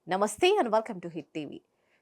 నమస్తే and welcome to hit TV.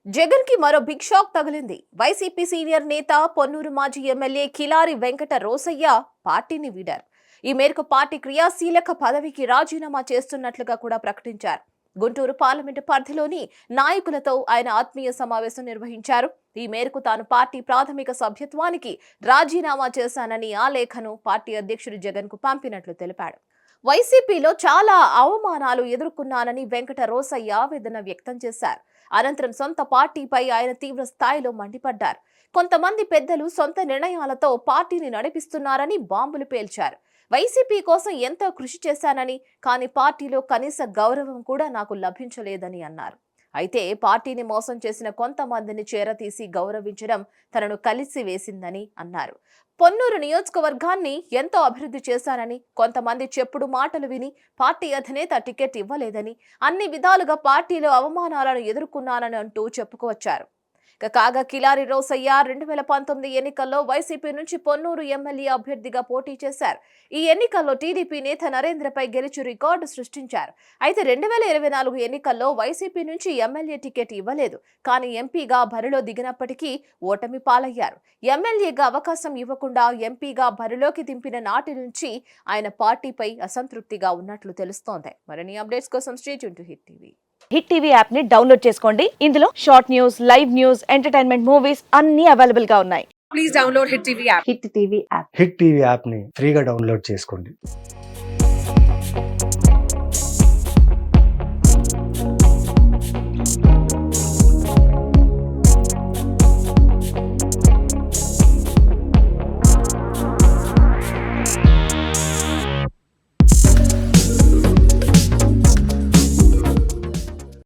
Jagan కి మరో బిగ్ షాక్ తగిలింది. వైసీపీ సీనియర్ నేత పొన్నూరు మాజీ ఎమ్మెల్యే కిలారి వెంకట రోసయ్య పార్టీని వీడారు. ఈ మేరకు పార్టీ క్రియాశీలక పదవికి రాజీనామా చేస్తున్నట్లుగా కూడా ప్రకటించారు. గుంటూరు పార్లమెంటు పరిధిలోని నాయకులతో ఆయన ఆత్మీయ సమావేశం నిర్వహించారు. ఈ మేరకు తాను పార్టీ ప్రాథమిక సభ్యత్వానికి రాజీనామా చేశానని ఆ లేఖను పార్టీ అధ్యక్షుడు జగన్ కు పంపినట్లు తెలిపాడు. వైసీపీలో చాలా అవమానాలు ఎదుర్కొన్నానని వెంకట రోసయ్య ఆవేదన వ్యక్తం చేశారు. అనంతరం సొంత పార్టీపై ఆయన తీవ్ర స్థాయిలో మండిపడ్డారు. కొంతమంది పెద్దలు సొంత నిర్ణయాలతో పార్టీని నడిపిస్తున్నారని బాంబులు పేల్చారు. వైసీపీ కోసం ఎంతో కృషి చేశానని, కానీ పార్టీలో కనీస గౌరవం కూడా నాకు లభించలేదని అన్నారు. అయితే పార్టీని మోసం చేసిన కొంతమందిని చేరతీసి గౌరవించడం తనను కలిసి వేసిందని అన్నారు. పొన్నూరు నియోజకవర్గాన్ని ఎంతో అభివృద్ధి చేశానని, కొంతమంది చెప్పుడు మాటలు విని పార్టీ అధినేత టికెట్ ఇవ్వలేదని, అన్ని విధాలుగా పార్టీలో అవమానాలను ఎదుర్కొన్నానని అంటూ చెప్పుకొచ్చారు. కాగా కిలారి రోసయ్య 2019 ఎన్నికల్లో వైసీపీ నుంచి పొన్నూరు ఎమ్మెల్యే అభ్యర్థిగా పోటీ చేశారు. ఈ ఎన్నికల్లో టీడీపీ నేత నరేంద్రపై గెలిచి రికార్డు సృష్టించారు. అయితే 2024 ఎన్నికల్లో వైసీపీ నుంచి ఎమ్మెల్యే టికెట్ ఇవ్వలేదు. కానీ ఎంపీగా బరిలో దిగినప్పటికీ ఓటమి పాలయ్యారు. ఎమ్మెల్యేగా అవకాశం ఇవ్వకుండా ఎంపీగా బరిలోకి దింపిన నాటి నుంచి ఆయన పార్టీపై అసంతృప్తిగా ఉన్నట్లు తెలుస్తోంది. మరిన్ని అప్డేట్స్ కోసం stay tune to hit TV. Hit TV app ని డౌన్లోడ్ చేసుకోండి. ఇందులో short news, live news, entertainment movies అన్ని అవైలబుల్ గా ఉన్నాయి. Please download hit TV app. Hit TV app. Hit TV app ని ఫ్రీగా డౌన్లోడ్ చేసుకోండి.